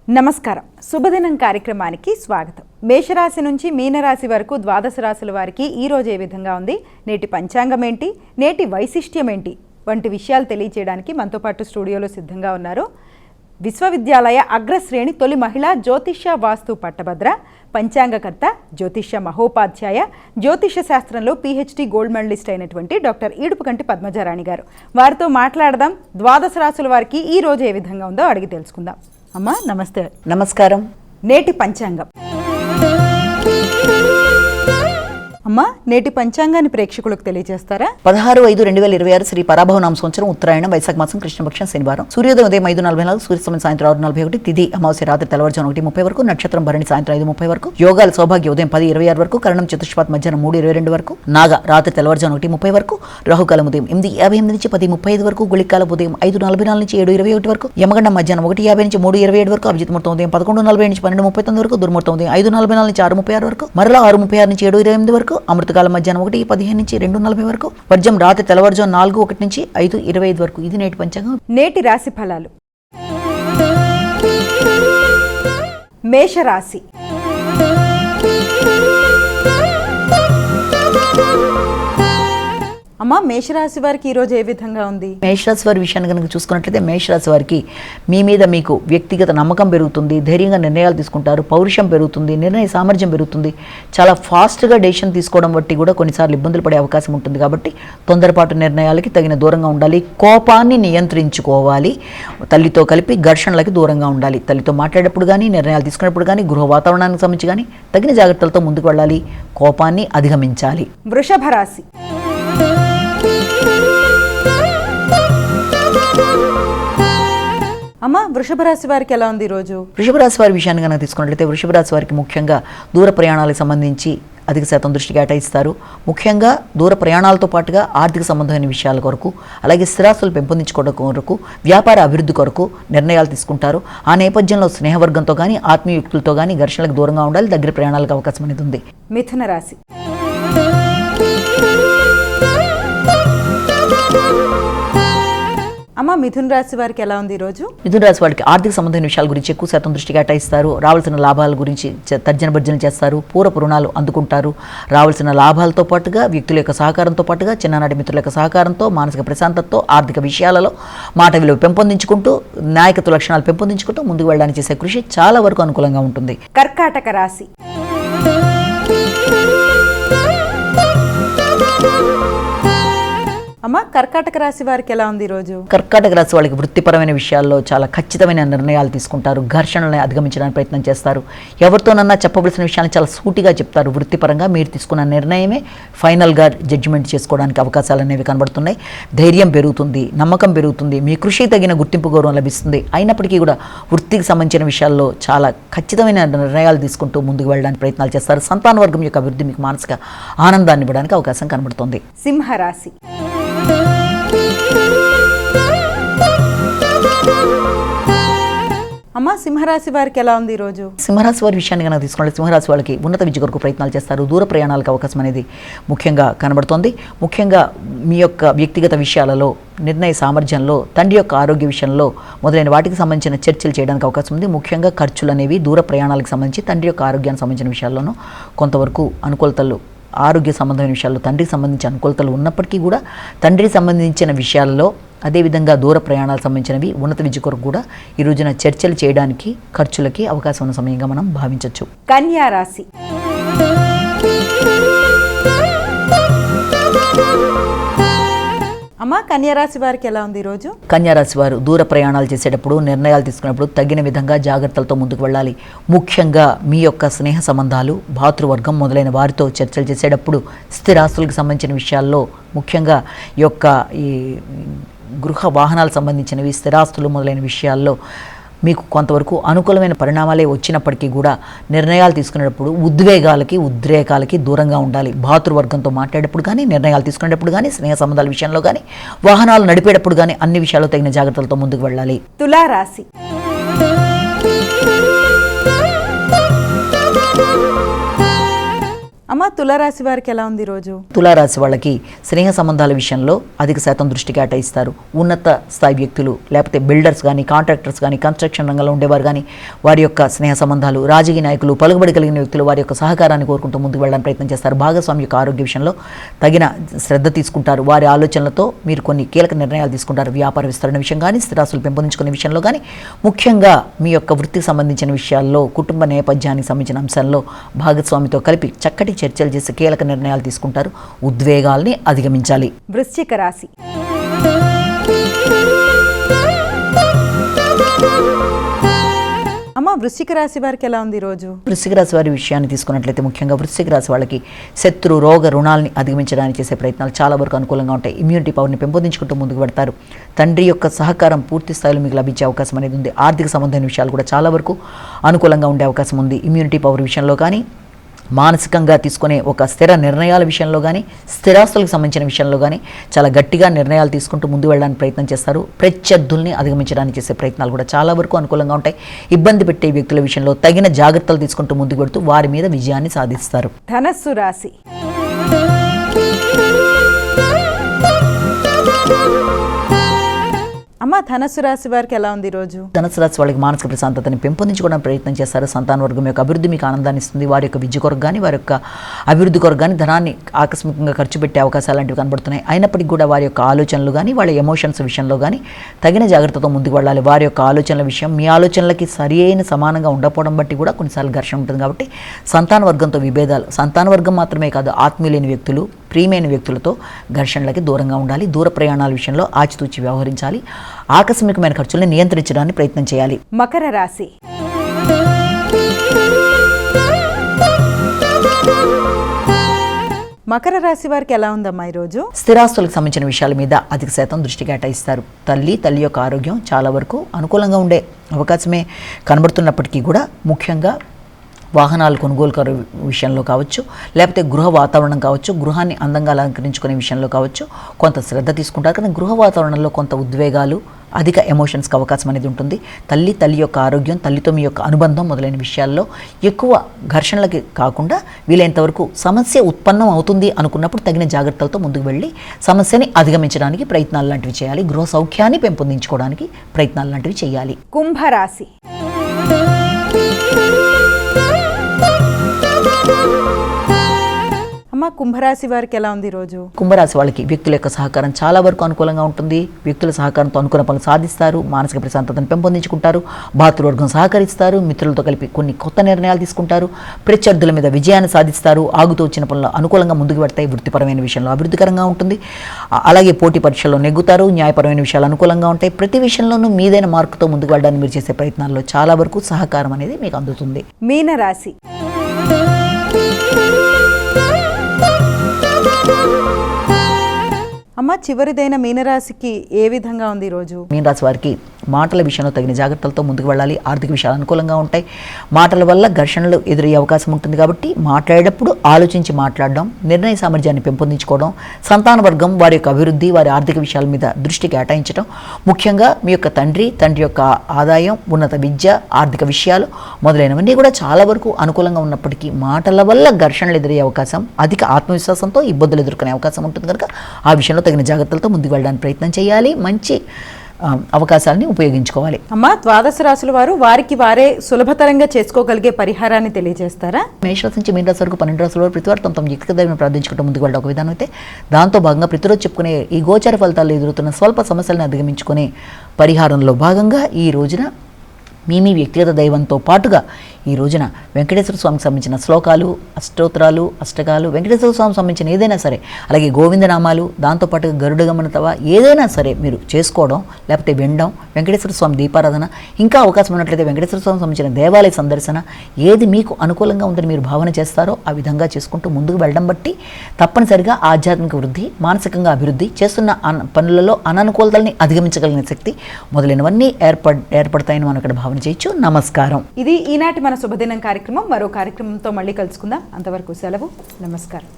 నమస్కారం. శుభదినం కార్యక్రమానికి స్వాగతం. మేషరాశి నుంచి మీనరాశి వరకు ద్వాదశ రాశుల వారికి ఈ రోజు ఏ విధంగా ఉంది, నేటి పంచాంగం ఏంటి, నేటి వైశిష్ట్యం ఏంటి వంటి విషయాలు తెలియజేయడానికి మనతో పాటు స్టూడియోలో సిద్ధంగా ఉన్నారు విశ్వవిద్యాలయ అగ్రశ్రేణి తొలి మహిళా జ్యోతిష్య వాస్తు పట్టభద్ర, పంచాంగకర్త, జ్యోతిష్య మహోపాధ్యాయ, జ్యోతిష్య శాస్త్రంలో PhD గోల్డ్ మెడలిస్ట్ అయినటువంటి డాక్టర్ ఈడుపుకంటి పద్మజారాణి గారు. వారితో మాట్లాడదాం. ద్వాదశ రాశుల వారికి ఈ రోజు ఏ విధంగా ఉందో అడిగి తెలుసుకుందాం. అమ్మా నమస్తే. నమస్కారం. నేటి పంచాంగం. అమ్మా నేటి పంచాంగాన్ని ప్రేక్షకులకు తెలియజేస్తారా? 16/5/2026 శ్రీ పరాభవనామ సంవత్సరం ఉత్తరాయణం వైశాఖ మాసం కృష్ణపక్షం శనివారం. సూర్యోదయం ఉదయం 5:44, సూర్యాస్తమయం సాయంత్రం 6:41, తిథి అమావాస్య రాత్రి తెల్లవారుజామున 1:30 వరకు, నక్షత్రం భరణి సాయంత్రం 5:30 వరకు, యోగాలు సౌభాగ్య ఉదయం 10:26 వరకు, కరణం చతుష్పాత్ మధ్యాహ్నం 3:22 వరకు, నాగ రాత్రి తెల్లవారుజామున 1:30 వరకు, రాహుకాలం ఉదయం 8:58 నుంచి 10:35 వరకు, గుళికాలం ఉదయం 5:44 నుంచి 7:21 వరకు, యమగండం మధ్యాహ్నం 1:50 నుంచి 3:27 వరకు, అభిజిత్ ముహూర్తం ఉదయం 11:40 నుంచి 12:39 వరకు, దుర్ముహూర్తం ఉదయం 5:44 నుంచి 6:36 వరకు, మరలా 6:36 నుంచి 7:28 వరకు, అమృతకాలం మధ్యాహ్నం 1:15 నుంచి 2:40 వరకు, వర్జం రాత్రి తెల్లవారుజాము 4:01 నుంచి 5:25 వరకు. ఇది నేటి పంచాంగం. నేటి రాశి ఫలాలు. మేషరాశి. అమ్మా మేషరాశి వారికి ఈరోజు ఏ విధంగా ఉంది? మేషరాశి వారి విషయాన్ని కనుక చూసుకున్నట్లయితే మేషరాశి వారికి మీ మీద మీకు వ్యక్తిగత నమ్మకం పెరుగుతుంది, ధైర్యంగా నిర్ణయాలు తీసుకుంటారు, పౌరుషం పెరుగుతుంది, నిర్ణయ సామర్థ్యం పెరుగుతుంది. చాలా ఫాస్ట్గా డెసిషన్ తీసుకోవడం బట్టి కూడా కొన్నిసార్లు ఇబ్బందులు పడే అవకాశం ఉంటుంది. కాబట్టి తొందరపాటు నిర్ణయాలకి తగిన దూరంగా ఉండాలి. కోపాన్ని నియంత్రించుకోవాలి. తల్లితో కలిపి ఘర్షణలకి దూరంగా ఉండాలి. తల్లితో మాట్లాడేటప్పుడు కానీ, నిర్ణయాలు తీసుకునేప్పుడు కానీ, గృహ వాతావరణానికి సంబంధించి కానీ తగిన జాగ్రత్తలతో ముందుకు వెళ్ళాలి. కోపాన్ని అధిగమించాలి. వృషభ రాశి. అమ్మ వృషభ రాశి వారికి ఎలా ఉంది ఈరోజు? వృషభ రాశి వారి విషయాన్ని కనుక తీసుకున్నట్లయితే వృషభ రాశి వారికి ముఖ్యంగా దూర ప్రయాణాలకు సంబంధించి అధిక శాతం దృష్టి కేటాయిస్తారు. ముఖ్యంగా దూర ప్రయాణాలతో పాటుగా ఆర్థిక సంబంధమైన విషయాల కొరకు, అలాగే స్థిరాస్తులు పెంపొందించుకోవడం కొరకు, వ్యాపార అభివృద్ధి కొరకు నిర్ణయాలు తీసుకుంటారు. ఆ నేపథ్యంలో స్నేహవర్గంతో కానీ, ఆత్మీయ వ్యక్తులతో కానీ ఘర్షణలకు దూరంగా ఉండాలి. దగ్గర ప్రయాణాలకు అవకాశం అనేది ఉంది. మిథున రాశి. అమ్మ మిథున రాశి వారికి ఎలా ఉంది ఈరోజు? మిథున రాశి వారికి ఆర్థిక సంబంధమైన విషయాల గురించి ఎక్కువ శాతం దృష్టి కేటాయిస్తారు. రావాల్సిన లాభాల గురించి తర్జన భర్జన చేస్తారు. పూర్వపు రుణాలు అందుకుంటారు. రావాల్సిన లాభాలతో పాటుగా వ్యక్తుల యొక్క సహకారంతో పాటుగా చిన్ననాటి మిత్రుల యొక్క సహకారంతో, మానసిక ప్రశాంతతతో, ఆర్థిక విషయాలలో మాట విలువ పెంపొందించుకుంటూ, నాయకత్వ లక్షణాలు పెంపొందించుకుంటూ ముందుకు వెళ్ళడానికి చేసే కృషి చాలా వరకు అనుకూలంగా ఉంటుంది. కర్కాటక రాశి. అమ్మ కర్కాటక రాశి వారికి ఎలా ఉంది ఈరోజు? కర్కాటక రాశి వాళ్ళకి వృత్తిపరమైన విషయాల్లో చాలా ఖచ్చితమైన నిర్ణయాలు తీసుకుంటారు. ఘర్షణలను అధిగమించడానికి ప్రయత్నం చేస్తారు. ఎవరితోనన్నా చెప్పవలసిన విషయాన్ని చాలా సూటిగా చెప్తారు. వృత్తిపరంగా మీరు తీసుకున్న నిర్ణయమే ఫైనల్గా జడ్జిమెంట్ చేసుకోవడానికి అవకాశాలు అనేవి కనబడుతున్నాయి. ధైర్యం పెరుగుతుంది, నమ్మకం పెరుగుతుంది, మీ కృషికి తగిన గుర్తింపు గౌరవం లభిస్తుంది. అయినప్పటికీ కూడా వృత్తికి సంబంధించిన విషయాల్లో చాలా ఖచ్చితమైన నిర్ణయాలు తీసుకుంటూ ముందుకు వెళ్ళడానికి ప్రయత్నాలు చేస్తారు. సంతాన వర్గం యొక్క అభివృద్ధి మీకు మానసిక ఆనందాన్ని ఇవ్వడానికి అవకాశం కనబడుతుంది. సింహరాశి. అమ్మ సింహరాశి వారికి ఎలా ఉంది ఈరోజు? సింహరాశి వారి విషయాన్ని కనుక తీసుకుంటే సింహరాశి వాళ్ళకి ఉన్నత విద్య కొరకు ప్రయత్నాలు చేస్తారు. దూర ప్రయాణాలకు అవకాశం అనేది ముఖ్యంగా కనబడుతోంది. ముఖ్యంగా మీ యొక్క వ్యక్తిగత విషయాలలో, నిర్ణయ సామర్థ్యంలో, తండ్రి యొక్క ఆరోగ్య విషయంలో మొదలైన వాటికి సంబంధించిన చర్చలు చేయడానికి అవకాశం ఉంది. ముఖ్యంగా ఖర్చులు అనేవి దూర ప్రయాణాలకు సంబంధించి తండ్రి యొక్క ఆరోగ్యానికి సంబంధించిన విషయాల్లోనూ కొంతవరకు అనుకూలతలు, ఆరోగ్య సంబంధమైన విషయాల్లో తండ్రికి సంబంధించిన అనుకూలతలు ఉన్నప్పటికీ కూడా తండ్రికి సంబంధించిన విషయాల్లో, అదేవిధంగా దూర ప్రయాణాలకు సంబంధించినవి, ఉన్నత విద్య కొరకు కూడా ఈ రోజున చర్చలు చేయడానికి, ఖర్చులకి అవకాశం ఉన్న సమయంగా మనం భావించవచ్చు. కన్యా రాశి. అమ్మ కన్యారాశి వారికి ఎలా ఉంది ఈరోజు? కన్యారాశి వారు దూర ప్రయాణాలు చేసేటప్పుడు, నిర్ణయాలు తీసుకున్నప్పుడు తగిన విధంగా జాగ్రత్తలతో ముందుకు వెళ్ళాలి. ముఖ్యంగా మీ యొక్క స్నేహ సంబంధాలు, భాతృవర్గం మొదలైన వారితో చర్చలు చేసేటప్పుడు, స్థిరాస్తులకు సంబంధించిన విషయాల్లో, ముఖ్యంగా ఈ గృహ వాహనాలకు సంబంధించినవి, స్థిరాస్తులు మొదలైన విషయాల్లో మీకు కొంతవరకు అనుకూలమైన పరిణామాలే వచ్చినప్పటికీ కూడా నిర్ణయాలు తీసుకునేటప్పుడు ఉద్రేకాలకి దూరంగా ఉండాలి. భాతృవర్గంతో మాట్లాడేటప్పుడు కానీ, నిర్ణయాలు తీసుకునేటప్పుడు కానీ, స్నేహ సంబంధాల విషయంలో కానీ, వాహనాలు నడిపేటప్పుడు కానీ అన్ని విషయాల్లో తగిన జాగ్రత్తలతో ముందుకు వెళ్ళాలి. తులారాశి. అమ్మ తులారాశి వారికి ఎలా ఉంది రోజు? తులారాశి వాళ్ళకి స్నేహ సంబంధాల విషయంలో అధిక శాతం దృష్టి కేటాయిస్తారు. ఉన్నత స్థాయి వ్యక్తులు లేకపోతే బిల్డర్స్ కానీ, కాంట్రాక్టర్స్ కానీ, కన్స్ట్రక్షన్ రంగంలో ఉండేవారు కానీ, వారి యొక్క స్నేహ సంబంధాలు, రాజకీయ నాయకులు, పలుకుబడి కలిగిన వ్యక్తులు వారి యొక్క సహకారాన్ని కోరుకుంటూ ముందుకు వెళ్ళడానికి ప్రయత్నం చేస్తారు. భాగస్వామి యొక్క ఆరోగ్య విషయంలో తగిన శ్రద్ధ తీసుకుంటారు. వారి ఆలోచనలతో మీరు కొన్ని కీలక నిర్ణయాలు తీసుకుంటారు. వ్యాపార విస్తరణ విషయం కానీ, స్థిరాస్తులు పెంపొందించుకునే విషయంలో కానీ, ముఖ్యంగా మీ యొక్క వృత్తికి సంబంధించిన విషయాల్లో, కుటుంబ నేపథ్యానికి సంబంధించిన అంశాల్లో భాగస్వామితో కలిపి చక్కటి చర్చలు చేసి కీలక నిర్ణయాలు తీసుకుంటారు. ఉద్వేగాల్ని అధిగమించాలి. వృశ్చిక రాశి. అమ్మ వృశ్చిక రాశి వారికి ఎలా ఉంది రోజు? వృశ్చిక రాశి వారి విషయాన్ని తీసుకున్నట్లయితే ముఖ్యంగా వృశ్చిక రాశి వాళ్ళకి శత్రు రోగ రుణాలని అధిగమించడానికి చేసే ప్రయత్నాలు చాలా వరకు అనుకూలంగా ఉంటాయి. ఇమ్యూనిటీ పవర్ని పెంపొందించుకుంటూ ముందుకు పెడతారు. తండ్రి యొక్క సహకారం పూర్తి స్థాయిలో మీకు లభించే అవకాశం అనేది ఉంది. ఆర్థిక సంబంధమైన విషయాలు కూడా చాలా వరకు అనుకూలంగా ఉండే అవకాశం ఉంది. ఇమ్యూనిటీ పవర్ విషయంలో కానీ, మానసికంగా తీసుకునే ఒక స్థిర నిర్ణయాల విషయంలో కానీ, స్థిరాస్తులకు సంబంధించిన విషయంలో కానీ చాలా గట్టిగా నిర్ణయాలు తీసుకుంటూ ముందు వెళ్ళడానికి ప్రయత్నం చేస్తారు. ప్రత్యర్థుల్ని అధిగమించడానికి చేసే ప్రయత్నాలు కూడా చాలా వరకు అనుకూలంగా ఉంటాయి. ఇబ్బంది పెట్టే వ్యక్తుల విషయంలో తగిన జాగ్రత్తలు తీసుకుంటూ ముందుకు పెడుతూ వారి మీద విజయాన్ని సాధిస్తారు. ధనస్సు రాశి. అమ్మ ధనస్సు రాశి వారికి ఎలా ఉంది రోజు? ధనస్సు రాశి వాళ్ళకి మానసిక ప్రశాంతతని పెంపొందించుకోవడానికి ప్రయత్నం చేస్తారు. సంతాన వర్గం యొక్క అభివృద్ధి మీకు ఆనందాన్ని ఇస్తుంది. వారి యొక్క విద్య కొరకు కానీ, వారి యొక్క అభివృద్ధి కొరకు కానీ ధనాన్ని ఆకస్మికంగా ఖర్చు పెట్టే అవకాశాలు లాంటివి కనబడుతున్నాయి. అయినప్పటికీ కూడా వారి యొక్క ఆలోచనలు కానీ, వాళ్ళ ఎమోషన్స్ విషయంలో కానీ తగిన జాగ్రత్తతో ముందుకు వెళ్ళాలి. వారి యొక్క ఆలోచనల విషయం మీ ఆలోచనలకి సరి అయిన సమానంగా ఉండకపోవడం బట్టి కూడా కొన్నిసార్లు ఘర్షణ ఉంటుంది. కాబట్టి సంతాన వర్గంతో విభేదాలు, సంతాన వర్గం మాత్రమే కాదు ఆత్మీయులైన వ్యక్తులు, ప్రియమైన వ్యక్తులతో ఘర్షణలకి దూరంగా ఉండాలి. దూర ప్రయాణాల విషయంలో ఆచితూచి వ్యవహరించాలి. ఆకస్మికమైన ఖర్చుల్ని నియంత్రించడానికి ప్రయత్నం చేయాలి. మకర రాశి. మకర రాశి వారికి ఎలా ఉందమ్మా ఈరోజు? స్థిరాస్తులకు సంబంధించిన విషయాల మీద అధిక శాతం దృష్టి కేటాయిస్తారు. తల్లి యొక్క ఆరోగ్యం చాలా వరకు అనుకూలంగా ఉండే అవకాశమే కనబడుతున్నప్పటికీ కూడా ముఖ్యంగా వాహనాలు కొనుగోలు విషయంలో కావచ్చు, లేకపోతే గృహ వాతావరణం కావచ్చు, గృహాన్ని అందంగా అలంకరించుకునే విషయంలో కావచ్చు కొంత శ్రద్ధ తీసుకుంటారు. కానీ గృహ వాతావరణంలో కొంత ఉద్వేగాలు, అధిక ఎమోషన్స్కి అవకాశం అనేది ఉంటుంది. తల్లి యొక్క ఆరోగ్యం, తల్లితో మీ యొక్క అనుబంధం మొదలైన విషయాల్లో ఎక్కువ ఘర్షణలకి కాకుండా వీలైనంతవరకు సమస్య ఉత్పన్నం అవుతుంది అనుకున్నప్పుడు తగిన జాగ్రత్తలతో ముందుకు వెళ్ళి సమస్యని అధిగమించడానికి ప్రయత్నాలు లాంటివి చేయాలి. గృహ సౌఖ్యాన్ని పెంపొందించుకోవడానికి ప్రయత్నాలు లాంటివి చేయాలి. కుంభరాశి. అమ్మ కుంభరాశి వారికి ఎలా ఉంది రోజు? కుంభరాశి వాళ్ళకి వ్యక్తుల యొక్క సహకారం చాలా వరకు అనుకూలంగా ఉంటుంది. వ్యక్తుల సహకారంతో అనుకున్న పనులు సాధిస్తారు. మానసిక ప్రశాంతతను పెంపొందించుకుంటారు. భాతృవర్గం సహకరిస్తారు. మిత్రులతో కలిపి కొన్ని కొత్త నిర్ణయాలు తీసుకుంటారు. ప్రత్యర్థుల మీద విజయాన్ని సాధిస్తారు. ఆగుతూ వచ్చిన పనులు అనుకూలంగా ముందుకు పెడతాయి. వృత్తిపరమైన విషయంలో అభివృద్ధికరంగా ఉంటుంది. అలాగే పోటీ పరీక్షల్లో నెగ్గుతారు. న్యాయపరమైన విషయాలు అనుకూలంగా ఉంటాయి. ప్రతి విషయంలోనూ మీదైన మార్కుతో ముందుకు వెళ్ళడానికి మీరు చేసే ప్రయత్నాల్లో చాలా వరకు సహకారం అనేది మీకు అందుతుంది. మీనరాశి. అమ్మ చివరిదైన మీనరాశికి ఏ విధంగా ఉంది రోజు? మీనరాశి వారికి మాటల విషయంలో తగిన జాగ్రత్తలతో ముందుకు వెళ్ళాలి. ఆర్థిక విషయాలు అనుకూలంగా ఉంటాయి. మాటల వల్ల ఘర్షణలు ఎదురయ్యే అవకాశం ఉంటుంది. కాబట్టి మాట్లాడేటప్పుడు ఆలోచించి మాట్లాడడం, నిర్ణయ సామర్థ్యాన్ని పెంపొందించుకోవడం, సంతాన వర్గం వారి యొక్క అభివృద్ధి, వారి ఆర్థిక విషయాల మీద దృష్టి కేటాయించడం, ముఖ్యంగా మీ యొక్క తండ్రి యొక్క ఆదాయం, ఉన్నత విద్య, ఆర్థిక విషయాలు మొదలైనవన్నీ కూడా చాలా వరకు అనుకూలంగా ఉన్నప్పటికీ మాటల వల్ల ఘర్షణలు ఎదురయ్యే అవకాశం, అధిక ఆత్మవిశ్వాసంతో ఇబ్బందులు ఎదుర్కొనే అవకాశం ఉంటుంది. కనుక ఆ విషయంలో తగిన జాగ్రత్తలతో ముందుకు వెళ్ళడానికి ప్రయత్నం చేయాలి. మంచి అవకాశాలని ఉపయోగించుకోవాలి. అమ్మ ద్వాదశ రాశుల వారికి వారే సులభతరంగా చేసుకోగలిగే పరిహారాన్ని తెలియజేస్తారా? మేషరాశి నుంచి మీనరాశి వరకు 12 రాశుల వారు ప్రతివారు తమ వ్యక్తిగత దైవం ప్రార్థించుకుంటూ ముందుకు వెళ్ళడం ఒక విధానం అయితే, దాంతో భాగంగా ప్రతిరోజు చెప్పుకునే ఈ గోచార ఫలితాల్లో ఎదురుతున్న స్వల్ప సమస్యలను అధిగమించుకునే పరిహారంలో భాగంగా ఈ రోజున మీ వ్యక్తిగత దైవంతో పాటుగా ఈ రోజున వెంకటేశ్వర స్వామికి సంబంధించిన శ్లోకాలు, అష్టోత్తరాలు, అష్టకాలు, వెంకటేశ్వర స్వామికి సంబంధించిన ఏదైనా సరే, అలాగే గోవిందనామాలు, దాంతోపాటుగా గరుడ గమన తవ ఏదైనా సరే మీరు చేసుకోవడం, లేకపోతే వినడం, వెంకటేశ్వర స్వామి దీపారాధన, ఇంకా అవకాశం ఉన్నట్లయితే వెంకటేశ్వర స్వామికి సంబంధించిన దేవాలయ సందర్శన, ఏది మీకు అనుకూలంగా ఉందని మీరు భావన చేస్తారో ఆ విధంగా చేసుకుంటూ ముందుకు వెళ్ళడం బట్టి తప్పనిసరిగా ఆధ్యాత్మిక వృద్ధి, మానసికంగా అభివృద్ధి, చేస్తున్న పనులలో అననుకూలతల్ని అధిగమించగలిగిన శక్తి మొదలైనవన్నీ ఏర్పడతాయని మనం ఇక్కడ భావన చేయొచ్చు. నమస్కారం. ఇది ఈనాటి మన శుభదినం కార్యక్రమం. మరో కార్యక్రమంతో మళ్ళీ కలుసుకుందాం. అంతవరకు సెలవు. నమస్కారం.